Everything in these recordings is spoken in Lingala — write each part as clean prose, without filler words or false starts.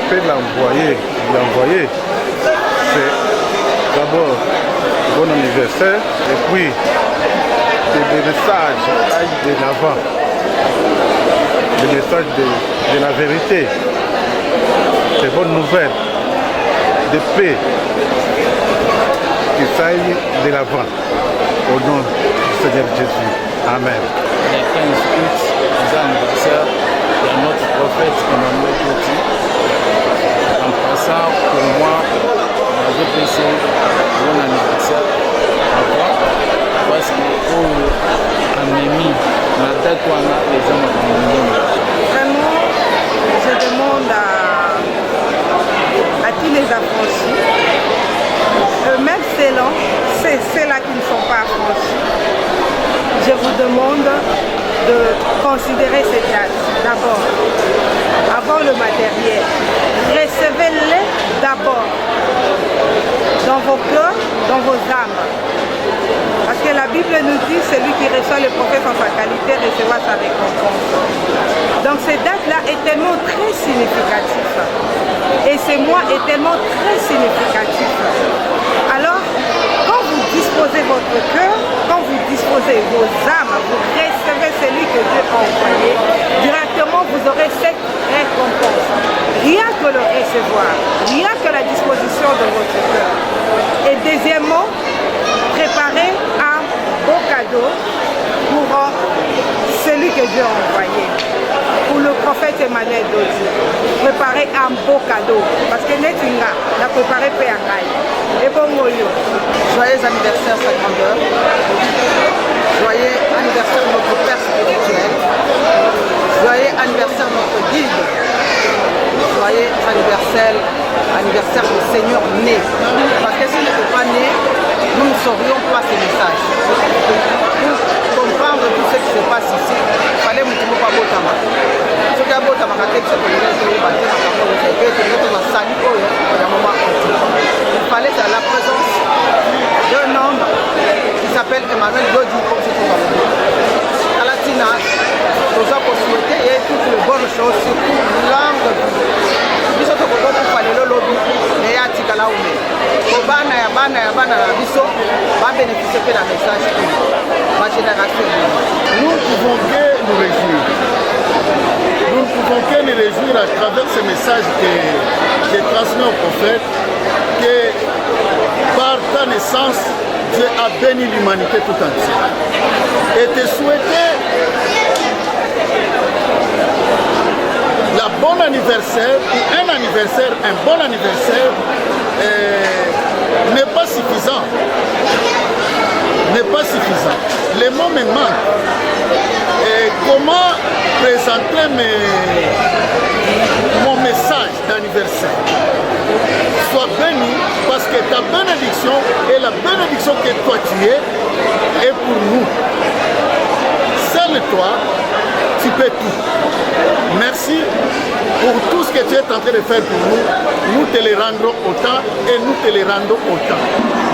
peut l'envoyer, c'est d'abord bon anniversaire et puis des messages de l'avant, des messages de la vérité, des bonnes nouvelles, de paix qui s'aillent de l'avant. Au nom du Seigneur Jésus. Amen. Les 15 août, les anniversaires de notre prophète Emmanuel Dodi. En passant pour moi, je peux essayer bon anniversaire à toi parce que pour Amémi, la date où on a les gens Vraiment, je demande à tous les affranchis, même ceux-là qui ne sont pas affranchis, je vous demande de considérer ces dates d'abord, avant le matériel. Recevez-les d'abord dans vos cœurs, dans vos âmes. Parce que la Bible nous dit celui qui reçoit le prophète en sa qualité recevra sa récompense. Donc cette date-là est tellement très significative. Et ce mois est tellement très significatif. Alors, quand vous disposez votre cœur, quand vous disposez vos âmes, vous recevez celui que Dieu a envoyé, directement vous aurez cette récompense. Rien que le recevoir, rien que la disposition de votre cœur. Et deuxièmement, préparez un beau cadeau pour celui que Dieu a envoyé. Pour le prophète Emmanuel Dodi. Préparez un beau cadeau. Parce que Netinga l'a préparé Péangaï. Et bon moyo. Joyeux anniversaire, sa grandeur. Joyeux anniversaire de notre Père spirituel. Joyeux anniversaire de notre guide. Joyeux anniversaire du Seigneur né. Parce que s'il n'était pas né, nous ne saurions pas ces messages. Pour comprendre tout ce qui se passe ici, il fallait que nous pas botama. Ce qui a botama, il fallait la présence d'un homme qui s'appelle Emmanuel Dodi, comme c'est pour à la Tina, nous avons souhaité et toutes les bonnes choses, surtout langue de vie. Nous avons fait le lobby, mais il y a des gens qui va bénéficier de la message de ma génération. Nous ne pouvons que nous réjouir. Nous ne pouvons que nous réjouir à travers ce message que j'ai transmis au prophète, que par ta naissance, Dieu a béni l'humanité tout entière. Et te souhaiter la bonne anniversaire, ou un bon anniversaire, n'est pas suffisant. Les mots me manquent. Et comment présenter mon message d'anniversaire? Sois béni parce que ta bénédiction est la bénédiction que toi tu es et pour nous. Seul toi, tu peux tout. Merci pour tout ce que tu es en train de faire pour nous. Nous te le rendrons autant et nous te le rendons autant.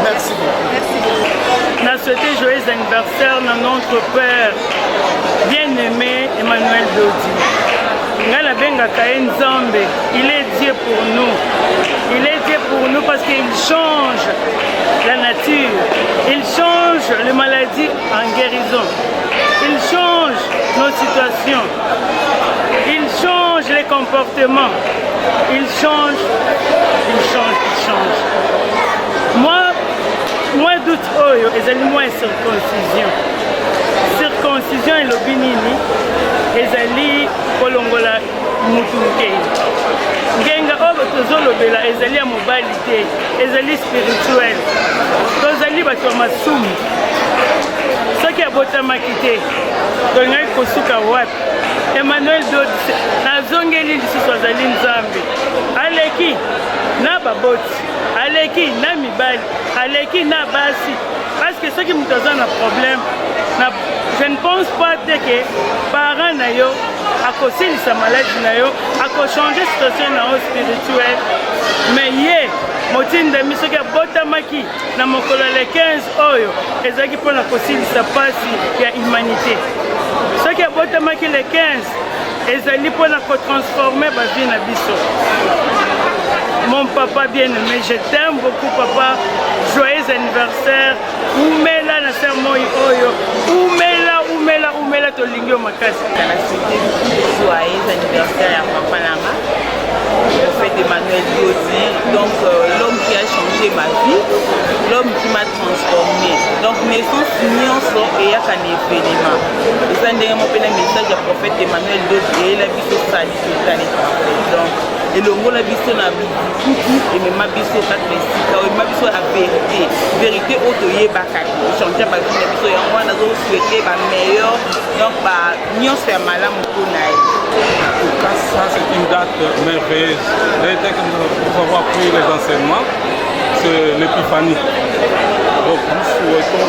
Merci beaucoup. Merci beaucoup. On a souhaité joyeux anniversaire à notre Père bien-aimé Emmanuel Dodi. Ngala benga kaen Nzambe, il est Dieu pour nous. Il est Dieu pour nous parce qu'il change la nature. Il change les maladies en guérison. Il change nos situations. Il change les comportements. Il change. Moi d'août oyo ezali moins circoncision. Circoncision elobi nini ezali kolongola mutu nkei. Ngenga oyo tozolobela ezali ya mobali te, ezali spirituel. Tozali bato ya masumu. Soki abotamaki te, tolingaki kosuka wapi? Emmanuel Dodi nazongeli lisusu azali Nzambe. Aleki na baboti, aleki na mibali, aleki na basi. Parce que ceux qui me posent un problème, je ne pense pas que parents na yo à causer sa maladie na yo, à changer situation na yo spirituelle. Mais yé, motin de miso qui a botamaki na mokolo le 15 oyo, ezaki pona causer sa pasi ya humanité. Ceux qui a botamaki le 15, ezali pona ko transformer ba vie na biso. mon papa bien-aimé, je t'aime beaucoup papa. Joyeux anniversaire. Oumela na sermon oyo. Oumela tolingio makasi. Joyeux anniversaire à papa Nanga. Le fait d'Emmanuel Dodi, donc l'homme qui a changé ma vie, l'homme qui m'a transformé. Donc naissance nuance et un événement. Et ça c'est un message du prophète Emmanuel Dodi et la vie sociale donc et le mot la vie na beaucoup et même ma vie sur quatre messieurs et ma vie sur la vérité autoyé bakaki changer ma vie na vie en moi na zo souhaiter ba meilleur donc ba nuance faire malamu konaï. En tout cas, ça c'est une date merveilleuse. Dès que nous avons pris les enseignements, c'est l'épiphanie. Donc nous souhaitons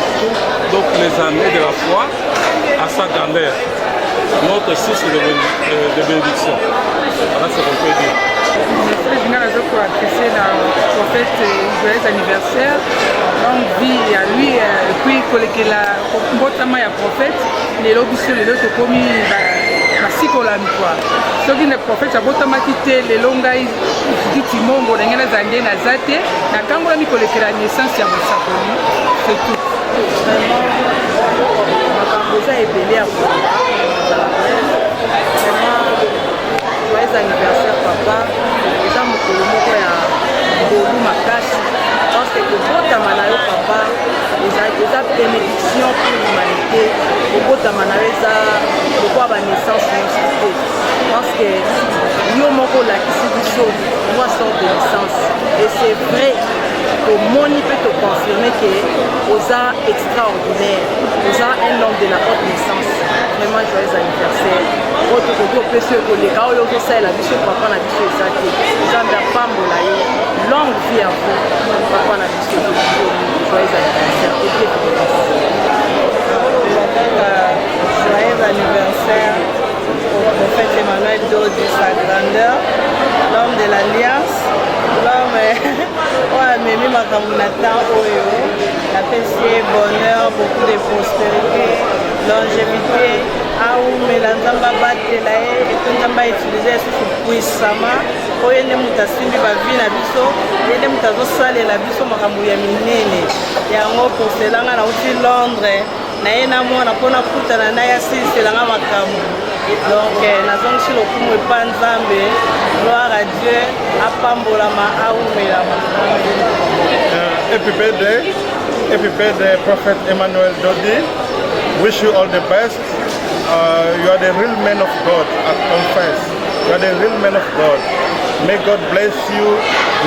toutes les années de la foi à sa grandeur, notre source de bénédiction. Voilà ce qu'on peut dire. Je vais apprécier le prophète, joyeux anniversaire, longue vie à lui, et puis la prophète, les lobbies sur les autres commis. Masikola mikwa soki le prophète abotamaki te lelo ngai kiti mongo ndenge nazange naza te nakangolami kolekela naissance ya mosakoli c'est tout. Makambo eza ebele ya joyeux anniversaire papa eza mokolo moko ya ngolu makasi parce que kobotama na yo papa eza bénédiction pour l'humanité kobotama na yo eza lokwa banaissance nyonso te parce que yo moko olakisi biso moi sort de naissance et c'est vrai tomoni mpe toconfirme ke oza extraordinaire oza un homme de la haute naissance vraiment joyeux anniversaire oyo tokoki opesi oyo koleka oyo ozosalela biso papa na biso eza te nzambe apambola yo longue vie à vous papa na biso joyeux anniversaire joyeux anniversaire au prophète Emmanuel Dodi, sa grandeur, l'homme de l'Alliance, l'homme qui a mis ma camunata oyo, la paix, bonheur, beaucoup de prospérité, longévité, mais la nzamba batela et tout nzamba utiliser puissamment oyo nde moto asimbi bavi na biso ye nde moto azosalela biso makambo ya minene yango poselanga nauti Londres naye namona mpona kutana naye asiliselanga makambo donc nazongisi lokumu epa nzambe gloire à Dieu apambolama aumelama. Happy birthday Prophet Emmanuel Dodi. Wish you all the best. You are the real man of God, I confess. You are the real man of God. May God bless you.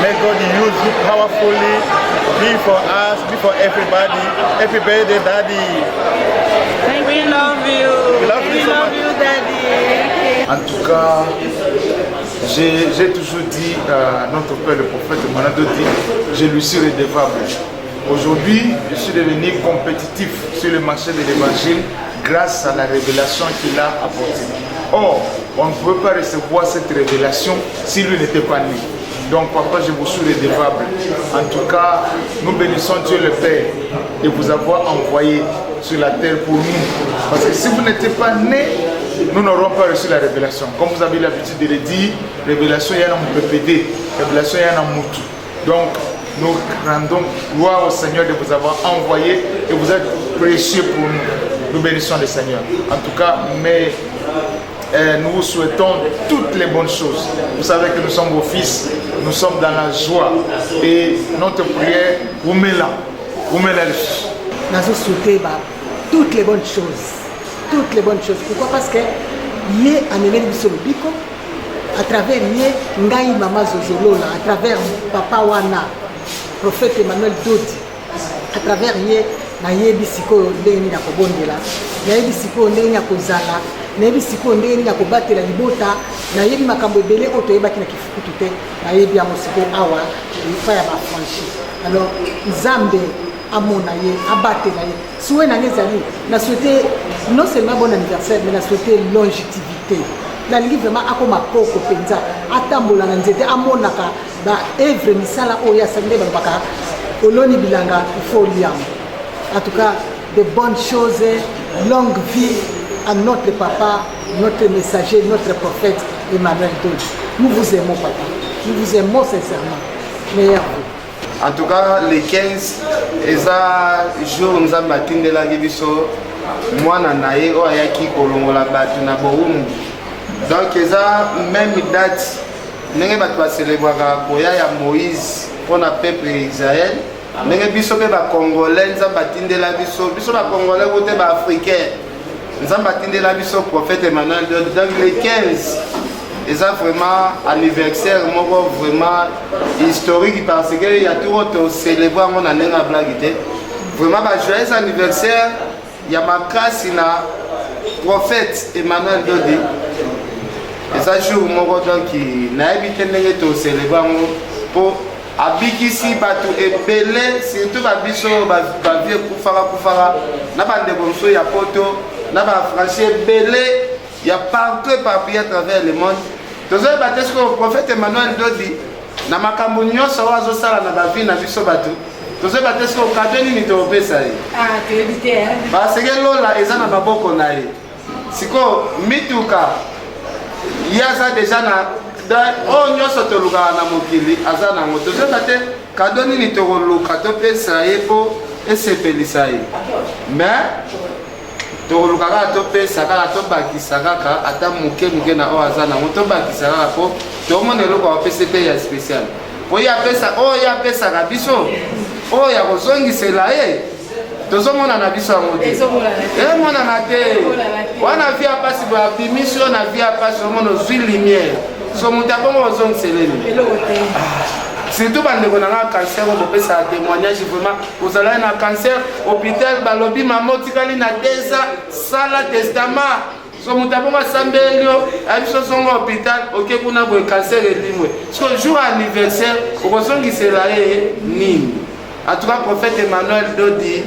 May God use you powerfully. Be for us, be for everybody. Happy birthday, Daddy. We love you. We love you, Daddy. En tout cas, j'ai toujours dit à notre père, le prophète Emmanuel Dodi, je lui suis redevable. Aujourd'hui, je suis devenu compétitif sur le marché de l'évangile grâce à la révélation qu'il a apportée. Or, on ne peut pas recevoir cette révélation si lui n'était pas né. Donc, papa, je vous suis redevable. En tout cas, nous bénissons Dieu le Père de vous avoir envoyé sur la terre pour nous. Parce que si vous n'étiez pas né, nous n'aurons pas reçu la révélation. Comme vous avez l'habitude de le dire, révélation, il y a un PPD, révélation, il y a un moutou. Donc, nous rendons gloire au Seigneur de vous avoir envoyé et vous êtes précieux pour nous. Nous bénissons le Seigneur. En tout cas, mais nous vous souhaitons toutes les bonnes choses. Vous savez que nous sommes vos fils, nous sommes dans la joie et notre prière, vous met là. Vous met là. Nous souhaitons toutes les bonnes choses. Toutes les bonnes choses. Pourquoi? Parce que Yé a mené le biko à travers Yé, Ngai Mama Zozolola, à travers Papa Wana, prophète Emmanuel Dodi, à travers Yé, Naye Bisiko Ndeni Nakobondela, Naye Bisiko Ndeni Nakozala, Naye Bisiko Ndeni Nakobatela Libota, Naye Makambo Bele Otoyeba Kina Kifukutute, Naye Biamosiko Awa, il y a franchi. Alors, Zambe, Amonaye, Abatelaye, Soué Nangezali, n'a souhaité non seulement bon anniversaire, mais n'a souhaité longévité. La ligue vraiment a comme poko penza, atambola nzete, amonaka, ba evre misala oya sande baka, oloni bilanga, il faut liam. En tout cas, de bonnes choses, longue vie à notre papa, notre messager, notre prophète Emmanuel Dodi. Nous vous aimons, papa. Nous vous aimons sincèrement. Meilleur vous. En tout cas, les 15, eza jour nous avons battu de la Gibiso, moi nanaye o ayaki kolongola batu na boum. Donc eza même date, nenge batu ba célébrer koya ya Moïse pour le peuple Israël. Nenge biso pe ba congolais nous avons battu de la biso, biso ba congolais côté ba africain. Nous avons battu de la biso prophète Emmanuel. Donc les 15 c'est vraiment anniversaire vraiment historique parce qu'il y a tout autre célébrer mon année à blague. Vraiment joyeux anniversaire, il y a ma classe prophète Emmanuel Dodi. Et ça jour moi donc qui n'a évité de célébrer pour abikisi batu epele surtout ba biso ba vie kufara na ba ndebonso ya poto na ba français belé. Il y a partout éparpillé à travers le monde. Tous les baptêmes que le prophète Emmanuel Dodi, na makambo nyonso wazo sala na bavi na biso batu. Tous les baptêmes que kadeni ni tope ça. Ah, tu es vite. Parce que lola eza na baboko na ye. Siko mituka. Yaza déjà na o nyonso to luka na mokili azana ngo. Tous les baptêmes kadoni ni to luka to pesa ye po esepelisa ye. Mais tolukaka topesaka tobakisaka ata moke na oyo aza nango tobakisaka po tomona eloko bapesi mpe ya spécial oyo apesaka biso oyo ya kozongisela ye tozomona na biso yango te emonana te wana vi apasi babimisi oyo na vi apasi omona ozwi lumière so moto abongo ozongiseleni surtout bandeko na nga cancer on peut ça témoignage vraiment vous allez na cancer hôpital balobi maman tikali na deza sala testament so mutabonga sambelio abiso songo hôpital OK kuna bo cancer elimwe so jour anniversaire okozongisela ye nini en tout cas prophète Emmanuel Dodi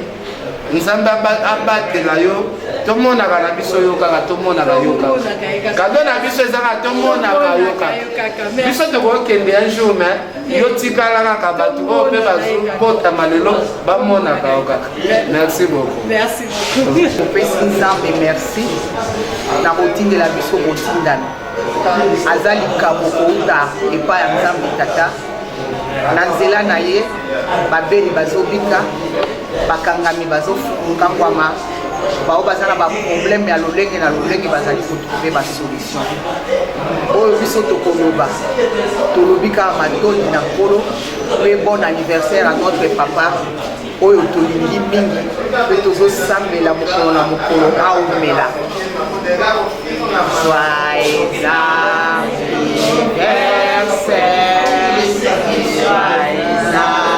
nzambe abatela yo tomonaka na biso yo kaka tomonaka yo kaka kado na biso ezaka tomonaka yo kaka biso tokokende un jour mais yo tikala kaka bato oyo mpe bazobotama lelo bamonaka yo kaka merci beaucoup merci beaucoup opesi nzambe merci na kotindela biso kotindana aza likambo kouta epai ya nzambe tata na nzela na ye babeli bazobika bakangami bazofungangwama bao baza na baproblème ya lolenge na lolenge bazali kotrouve basolution oyo biso tokoloba tolobi kaka matoni na nkolo mpe bon anniversaire à notre papa oyo tolingi mingi mpe tozosambela mokolo na mokolo aomela joyeux anniversaire joyeux anniversaire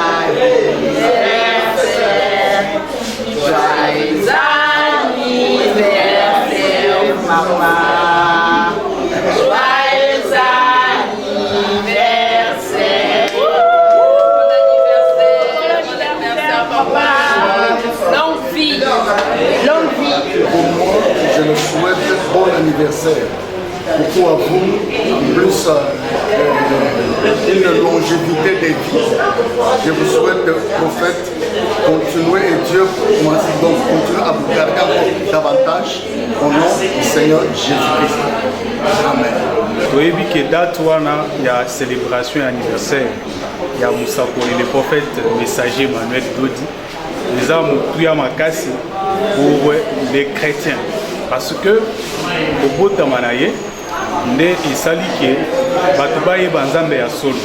maman joyeux anniversaire papa longue vie pour moi je me souhaite bon anniversaire beaucoup à vous plus une longévité de vie je vous souhaite prophète continuez et Dieu donc continue à vous garder encore davantage au nom du Seigneur Jésus-Christ. Amen. Toyebi ke date wana ya célébration anniversaire ya Musakoli le prophète messager Emmanuel Dodi les âmes tuya makasi pour les chrétiens parce que au botama na ye nde isali ke bato bayeba nzambe ya solo.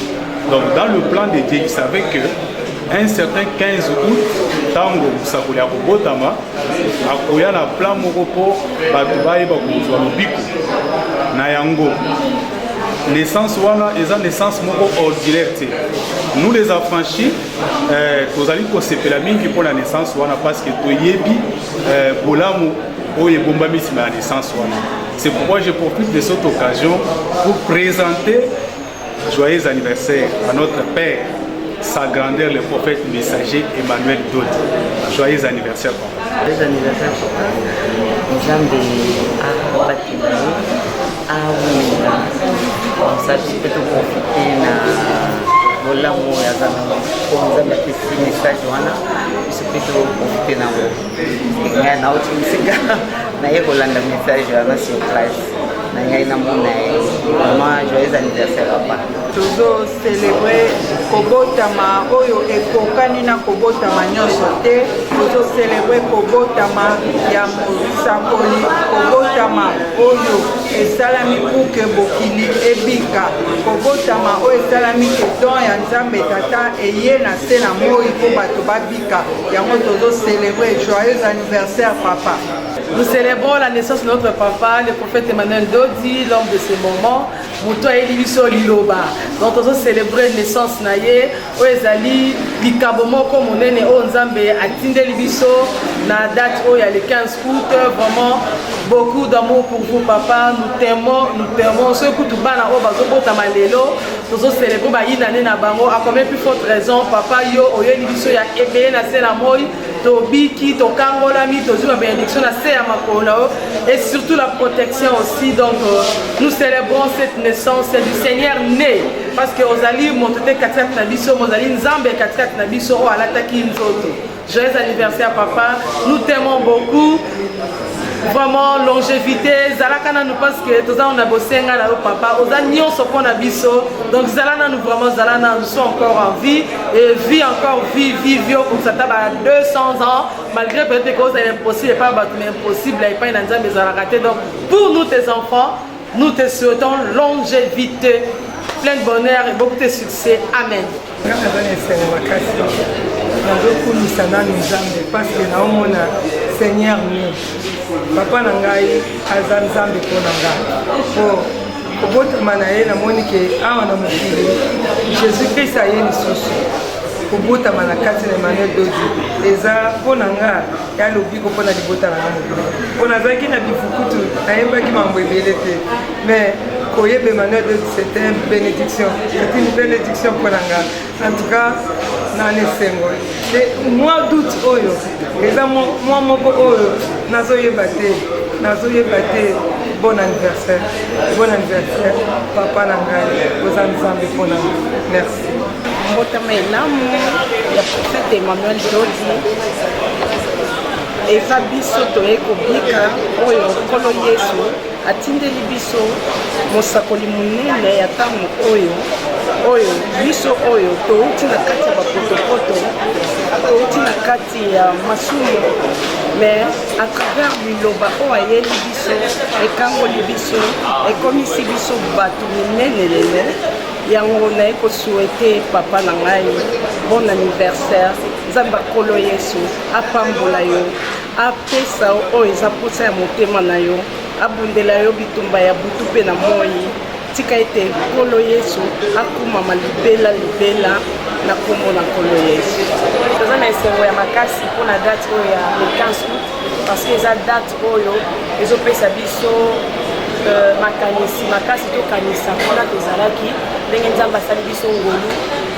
Donc dans le plan de Dieu il savait que un certain 15 août tango musakoli ya kobotama akoya na plan moko po bato bayeba kozwa lobiko na yango naissance wana eza naissance moko ordinaire te. Nous les affranchis tozali kosepela mingi pour la naissance wana parce que toyebi bolamu oyo ebombamisi na naissance wana. C'est pourquoi je profite de cette occasion pour présenter joyeux anniversaire à notre père sa grandeur le prophète messager Emmanuel Dodi. Joyeux anniversaire papa. Joyeux anniversaire papa. Nzambe abatinaye awina osati mpe toprofite na bolamu oyo aza nango po nzambe apesi message wana biso mpe toprofite nango ngai nauti mosika naye kolanda message wana sur place na ngai namona ye Vraiment, joyeux anniversaire papa. Tozo célébrer kobotama oyo ekokani na kobotama nyonso te. Tozo célébrer kobotama ya mosakoli, kobotama oyo esalami kuke bokili ebika, kobotama oyo esalami ke don ya Nzambe tata eye na se na moi po bato babika. Yango tozo célébrer joyeux anniversaire papa. Nous célébrons la naissance de notre papa, le prophète Emmanuel Dodi, l'homme de ces moments. Muto Elibiso Liloba. Donc nous célébrons la naissance naye. Oezali bikabomo comme on est au Nzambe atinde Libiso na date où il y a le 15 août. Vraiment beaucoup d'amour pour vous papa. Nous t'aimons. Ce coup tout bas na obazo botamalelo. Nous célébrons ba inane na bango. À combien plus forte raison papa yo oye Libiso ya ebeye na sena moi. Tobiki, Tokangolami, Tozuma bénédiction, la Makolo et surtout la protection aussi. Donc nous célébrons cette naissance du Seigneur né parce que Ozali Montote Katia Nabiso, Mozali Nzambe Katia Nabiso, Alataki Nzoto. Joyeux anniversaire papa, nous t'aimons beaucoup. Vraiment longévité, Zalakana nous parce que tous on a bossé là papa, Ozanio sopon abiso, donc Zalana nous vraiment Zalana nous sommes encore en vie et vie encore vie comme ça à 200 ans malgré peut-être que c'est impossible pas mais impossible et pas une anza mais Zalakate. Donc pour nous tes enfants, nous te souhaitons longévité, plein de bonheur et beaucoup de succès. Amen. Parce que nous Seigneur papa na ngai aza Nzambe mpo na ngai po kobotama na ye namoni ke awa na mokili Jésus Christ aye lisusu kobotama na kati na Emmanuel Dodi eza mpo na nga ya lobiko mpo na libota na nga mokili mpo nazalaki na bifukutu nayembaki mambo ebele te mais koyeba Emmanuel Dodi c'était une bénédiction mpo na nga. En tout cas nani esengo mois d'août oyo eza mwa moko oyo nazoyeba te. Bon anniversaire papa na ngai oza Nzambe mpo na nga. Merci. Mbotama elamu ya prophète Emmanuel Dodi eza biso toye kobika oyo nkolo Yesu atindeli biso mosakoli monene ya ntango oyo biso oyo touti na kati ya bapotopoto, touti na kati ya masumu, mais à travers liloba oyo ayeli biso ekangoli biso ekomisi biso bato minene lelo. Yango naye kosouhaite papa na ngai bon anniversaire. Nzambe akolo Yesu apambola yo, apesa oyo eza posa ya motema na yo, abundela yo bitumba ya butu mpe na moi. Tika ete nkolo Yesu akumama libela na kombo na nkolo Yesu. Toza na esengo ya makasi mpona date oyo ya le 15 août parce que eza date oyo ezopesa biso makanisi makasi tokanisa mpona tozalaki ndenge Nzambe asali biso ngolu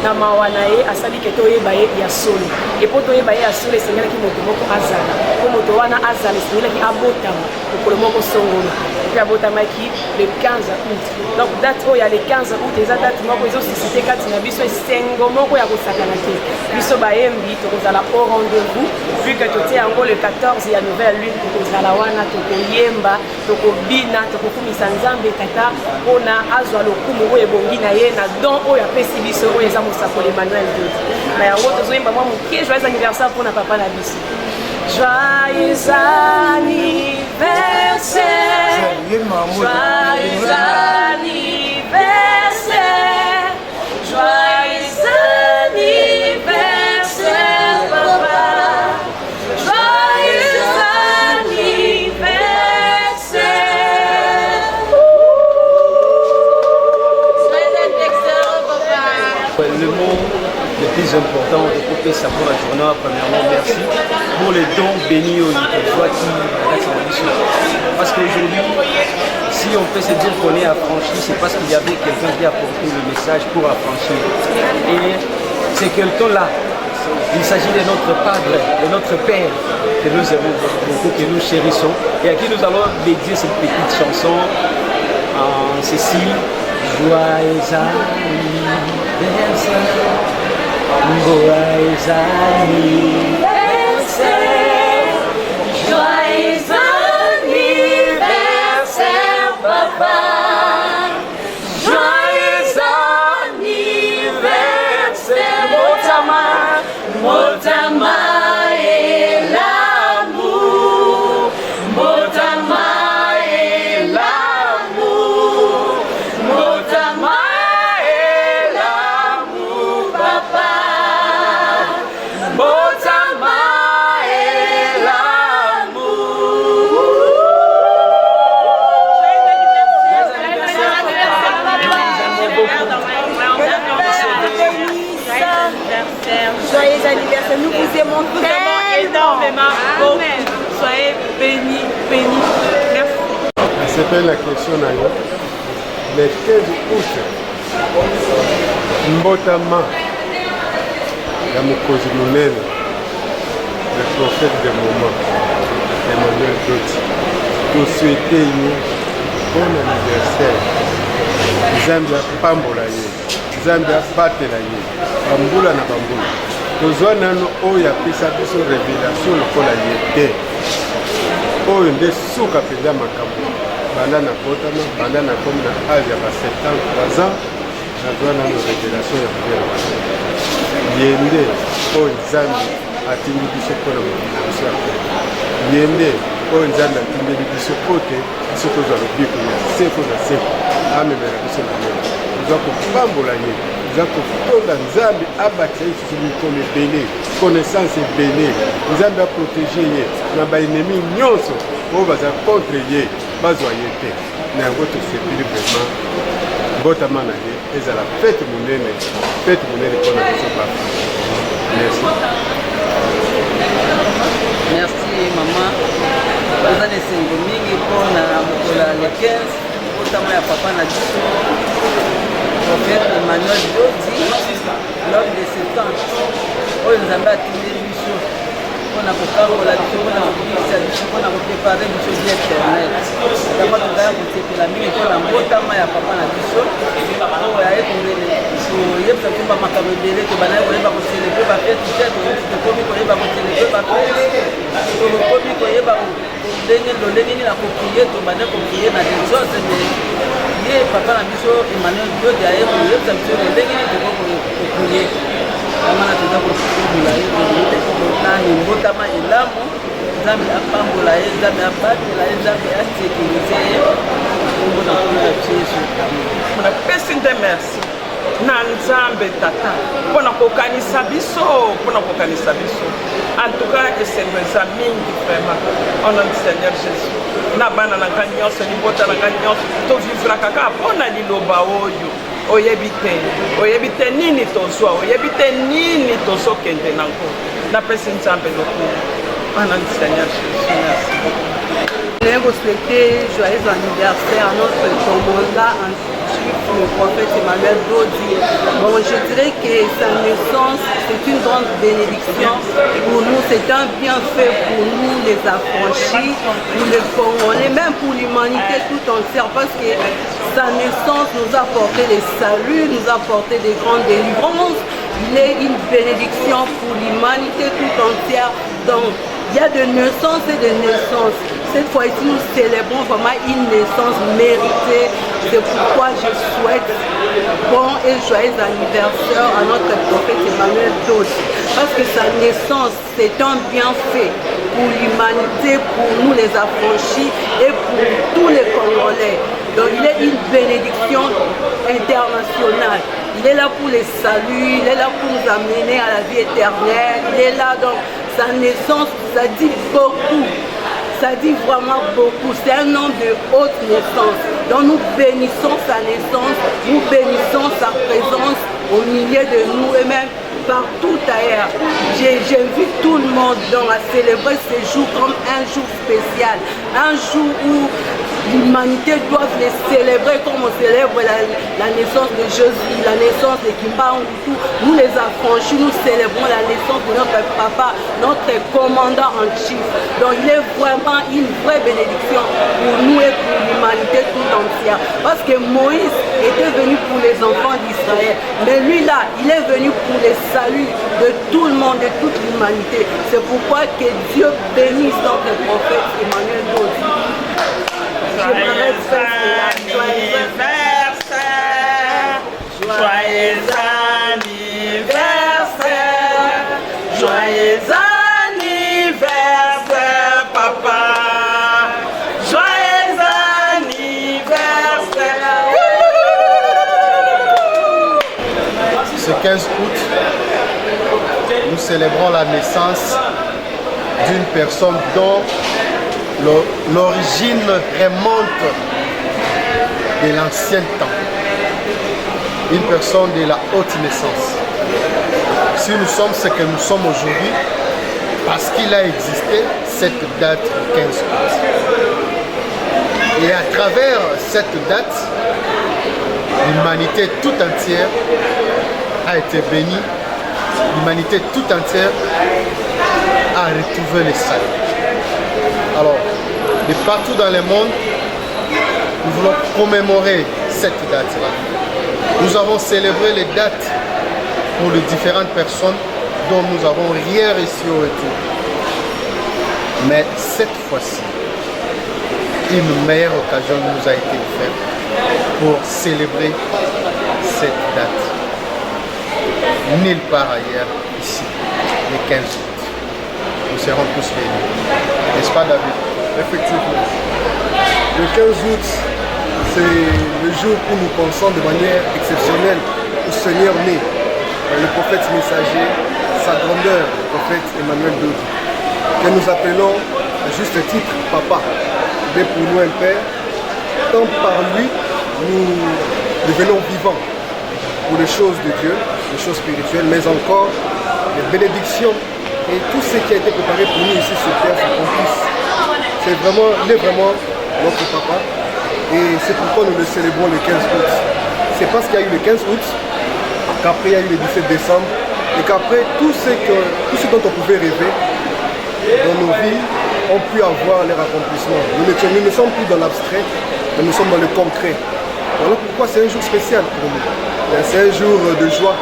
na mawa na ye asali ke toyeba ye ya solo epo toyeba ye ya solo esengelaki moto moko azala po moto wana azala esengelaki abotama mokolo moko songolo epe abotamaki le 15 août. Donc date oyo ya le 15 août eza date moko ezosusite kati na biso esengo moko ya kosakana te. Biso bayembi tokozala au rendez-vous vu que totie yango le 14 ya nouvelle lune tokozala wana tokoyemba tokobina tokokumisa Nzambe tata mpona azwa lokumu oyo ebongi na ye na don oyo apesi biso oyo eza mosakoli Emmanuel Dodi. Na yango tozoyemba mwa moke joyeux anniversaire mpona papa na biso. Joyeux anniversaire, joyeux anniversaire, joyeux anniversaire papa, joyeux anniversaire. Joyeux anniversaire papa. Le mot le plus important de couper ça pour la journée, premièrement merci pour les dons bénis au parce qu'aujourd'hui si on peut se dire qu'on est affranchi, c'est parce qu'il y avait quelqu'un qui a porté le message pour affranchir et c'est quelqu'un-là, il s'agit de notre Padre, de notre Père que nous aimons beaucoup, que nous chérissons et à qui nous allons dédier cette petite chanson en Cécile. Joyeux anniversaire, joyeux anniversaire, Joyeux anniversaire papa, mon énormément. Amen. Soyez bénis, bénis. Merci. C'était la question d'ailleurs. Le 15 août, Mbotama, la Mokozi Monene, le prophète de moment, Emmanuel Doti, nous souhaitons bon anniversaire. Zambia Pambola ye, Zambia Batela ye, Bambula na Bambula. Tozwa nano oyo apesa biso révélation lokola ye te. Oyo nde suka mpenza makambo. Banda na botama, banda na komi na âge ya ba 73 ans, nazwa nano révélation ya mbela. Ye nde oyo Nzambe atindi biso mpona mokili na biso ya pene. Ye nde oyo Nzambe atindeli biso po te biso tozwa lobiko ya seko na seko amemela biso na mema. Toza kopambola ye, toza kotonda Nzambe abatisa ye susu mikolo ebele, connaissance ebele. Nzambe aprotege ye na baennemi nyonso oyo baza contre ye bazwa ye te. Na yango tosepeli vraiment mbotama na ye ezala fete monene mpona biso bafa. Merci. Merci maman. Toza na esengo mingi mpona mokola le 15 mbotama ya papa na biso prophète Emmanuel Dodi, l'homme de 70 oyo Nzambe atindeli biso mpona kokambola biso mpona kobikisa biso mpona koprepare biso bi éternel. Yango tozala kosepela mingi mpona mbotama ya papa na biso oyo aye koyebisa biso bamakambo ebele tobanaye koyeba koselebre bafete te tokomi koyeba koselebre bafete tokomi koyeba lolenge nini na koprie tobande koprie na desose ye papa na biso Emmanuel Dodi aye koyebisa biso lolenge nini tokokoprie amana toza kosukula ye nani mbotama elamu Nzambe apambola ye Nzambe abatela ye Nzambe asécurize ye ombona koyola biso Yesu. Napesi nde merci na Nzambe tata mpona kokanisa biso en tout cas esengo eza mingi vraiment au nom du Seigneur Jésus na bana na ngai nyonso libota na ngai nyonso tovivra kaka mpona liloba oyo oyebi te nini tozwa oyebi te nini tozokende nango napesi Nzambe lokumu au nom du Seigneur Jésus. Merci. Je voulais vous souhaiter joyeux anniversaire à notre commandant en chef, le prophète Emmanuel Dodi. Bon, je dirais que sa naissance, c'est une grande bénédiction pour nous, c'est un bienfait pour nous, les affranchis, pour les Congolais, même pour l'humanité tout entière, parce que sa naissance nous a apporté les saluts, nous a apporté des grandes délivrances. Il est une bénédiction pour l'humanité tout entière. Donc, il y a de naissance et de naissance. Cette fois-ci, nous célébrons vraiment une naissance méritée. C'est pourquoi je souhaite bon et joyeux anniversaire à notre prophète Emmanuel Dodi. Parce que sa naissance, c'est un bienfait pour l'humanité, pour nous les affranchis et pour tous les Congolais. Donc il est une bénédiction internationale. Il est là pour les saluts, il est là pour nous amener à la vie éternelle. Il est là, donc sa naissance, ça dit beaucoup. Ça dit vraiment beaucoup. C'est un homme de haute naissance. Donc nous bénissons sa naissance, nous bénissons sa présence au milieu de nous et même partout ailleurs. J'invite tout le monde donc à célébrer ce jour comme un jour spécial. Un jour où l'humanité doit les célébrer comme on célèbre la naissance de Jésus, la naissance de Kimba Ngutu. Nous les affranchis, nous célébrons la naissance de notre papa, notre commandant en chef. Donc il est vraiment une vraie bénédiction pour nous et pour l'humanité tout entière. Parce que Moïse était venu pour les enfants d'Israël. Mais lui là, il est venu pour les saluts de tout le monde, de toute l'humanité. C'est pourquoi que Dieu bénisse notre prophète Emmanuel Dodi. Joyeux anniversaire, papa. Joyeux anniversaire. Ce 15 août, nous célébrons la naissance d'une personne dont l'origine remonte de l'ancien temps. Une personne de la haute naissance. Si nous sommes ce que nous sommes aujourd'hui, parce qu'il a existé cette date du 15 août. Et à travers cette date, l'humanité tout entière a été bénie. L'humanité tout entière a retrouvé le salut. Alors, de partout dans le monde, nous voulons commémorer cette date-là. Nous avons célébré les dates pour les différentes personnes dont nous n'avons rien reçu au retour. Mais cette fois-ci, une meilleure occasion nous a été offerte pour célébrer cette date. Nulle part ailleurs, ici, le 15 août. Nous serons tous bénis. N'est-ce pas, David? Effectivement. Le 15 août, c'est le jour où nous pensons de manière exceptionnelle au Seigneur né, le prophète messager, sa grandeur, le prophète Emmanuel Dodi, que nous appelons à juste titre Papa. Il est pour nous un Père, tant par lui, nous devenons vivants pour les choses de Dieu, les choses spirituelles, mais encore les bénédictions et tout ce qui a été préparé pour nous ici sur terre s'accomplisse. Il est vraiment notre Papa et c'est pourquoi nous le célébrons le 15 août. C'est parce qu'il y a eu le 15 août qu'après il y a eu le 17 décembre et qu'après tout ce dont on pouvait rêver dans nos vies ont pu avoir leur accomplissement. Nous ne sommes plus dans l'abstrait, mais nous sommes dans le concret. Voilà pourquoi c'est un jour spécial pour nous. C'est un jour de joie,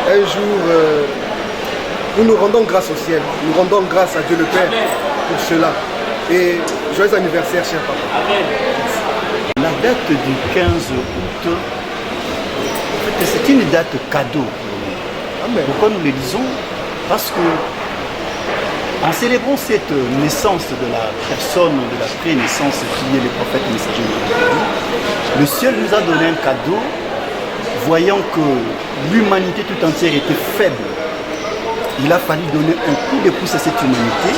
un jour où nous rendons grâce au ciel, nous rendons grâce à Dieu le Père pour cela. Et joyeux anniversaire, cher papa. La date du 15 août, en fait, c'est une date cadeau pour nous. Amen. Pourquoi nous le disons? Parce que en célébrant cette naissance de la personne, de la pré-naissance qui est le prophète messager de Dieu, le ciel nous a donné un cadeau, voyant que l'humanité tout entière était faible. Il a fallu donner un coup de pouce à cette humanité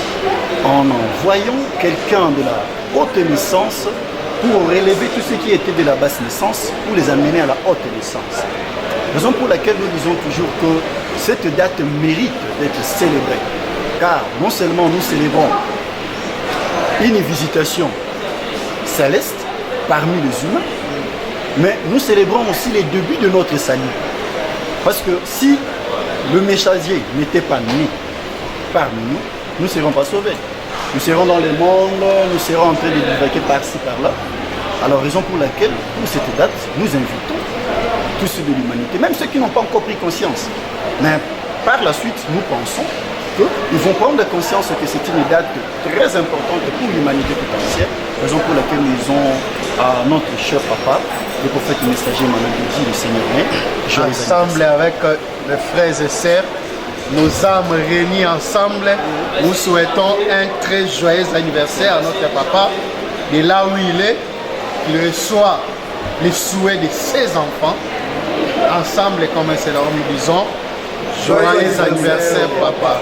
en envoyant quelqu'un de la haute naissance pour relever tout ce qui était de la basse naissance, pour les amener à la haute naissance. Raison pour laquelle nous disons toujours que cette date mérite d'être célébrée. Car non seulement nous célébrons une visitation céleste parmi les humains, mais nous célébrons aussi les débuts de notre salut. Parce que si le messager n'était pas né parmi nous, nous ne serons pas sauvés. Nous serons dans le monde, nous serons en train de divaguer par-ci, par-là. Alors, raison pour laquelle, pour cette date, nous invitons tous ceux de l'humanité, même ceux qui n'ont pas encore pris conscience. Mais par la suite, nous pensons qu'ils vont prendre conscience que c'est une date très importante pour l'humanité tout entière, raison pour laquelle nous disons à notre cher papa, le prophète messager Emmanuel Dodi, le Seigneur né, ensemble avec les frères et sœurs, nos âmes réunies ensemble, nous souhaitons un très joyeux anniversaire à notre papa, de là où il est, qu'il reçoit les souhaits de ses enfants, ensemble comme un seul homme, nous disons joyeux anniversaire papa.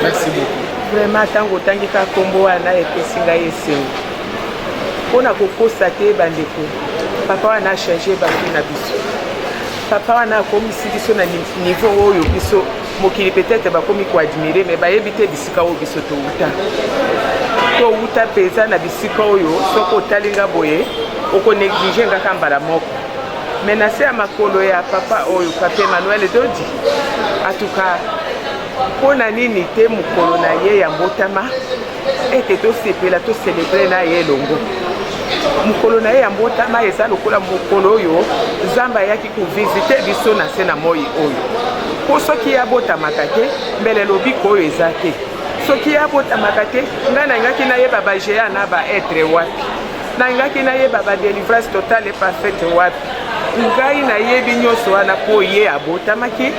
Merci beaucoup. Vraiment, tant que tu as combo wana epesi ngai esengo. Mpona kokosa te bandeko, papa wana achangé bato na biso. Papa wana akomisi biso na niveau oyo biso mokili peut-être bakomi koadmire, mais bayebi te bisika oyo biso touta. Touta peza na bisika oyo soko otalinga boye okonéglige ngaka mbala moko. Mais na se ya makolo ya papa oyo papa Emmanuel Dodi, atuka mpona nini te mokolo na ye ya mbotama ete tosepela toselebre na ye elongo. Mokolo na ye ya mbotama eza lokola mokolo oyo Nzambe ayaki kovisite biso na se na moi oyo. Po soki abotamaka te mbele lobiko oyo eza te. Soki abotamaka te nga nangaki nayeba bagéa na baetre wapi. Nangaki nayeba badelivrance totale parfaite wapi. Ngai nayebi nyonso wana po ye abotamaki,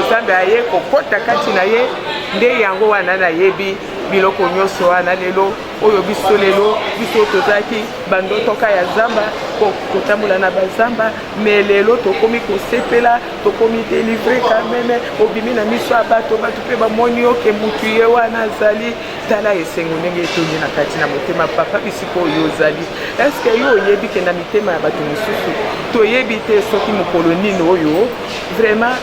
Nzambe aye kokota kati na ye nde yango wana nayebi biloko nyonso wana lelo oyo biso lelo biso tozaki bandotoka ya Nzamba kotambola na bazamba, mais lelo tokomi kosepela tokomi délivrer quand même obimi na miso ya bato mpe bamoni oke mutu ye wana azali tala esengo ndenge etoni na kati na motema papa bisika oyo ozali. Eske yo oyebi ke na mitema ya bato mosusu toyebi te soki mokolo nini oyo vraiment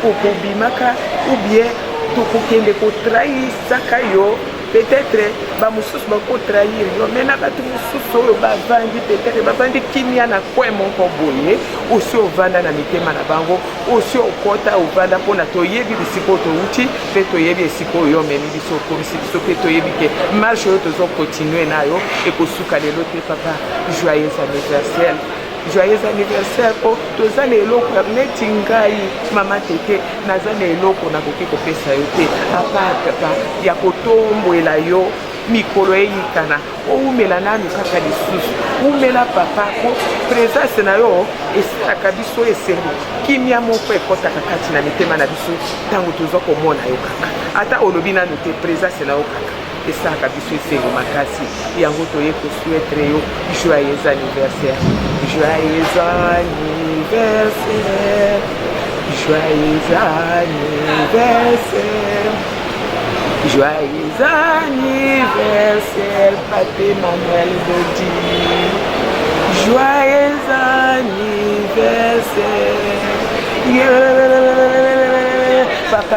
okobimaka ou bien tokokende kotrahisaka yo peut-être bamosusu bakotrahir yo me na bato mosusu oyo bavandi peut-être bavandi kimia na kwe moko boye osi ovanda na mitema na bango osi okota ovanda mpona toyebi bisika oyo touti mpe toyebi esika oyo omemi biso okomisi biso mpe toyebi ke marche oyo tozokontinue nayo ekosuka lelo te papa joyeux anniversaire joyeux anniversaire po toza na eloko neti ngai mama tete naza na eloko nakoki kopesa yo te apart papa ya kotombwela yo mikolo eyikana oumela nanu kaka lisusu umela papa po présence na yo esalaka biso esengo kimia moko ekotaka kati na mitema na biso ntango toza komona yo kaka ata olobi nanu te présence na yo kaka esalaka biso esengo makasi yango toye kosouetre yo joyeux anniversaire joyeux anniversaire joyeux anniversaire joyeux anniversaire Pape Manuel Dodi joyeux anniversaire Papa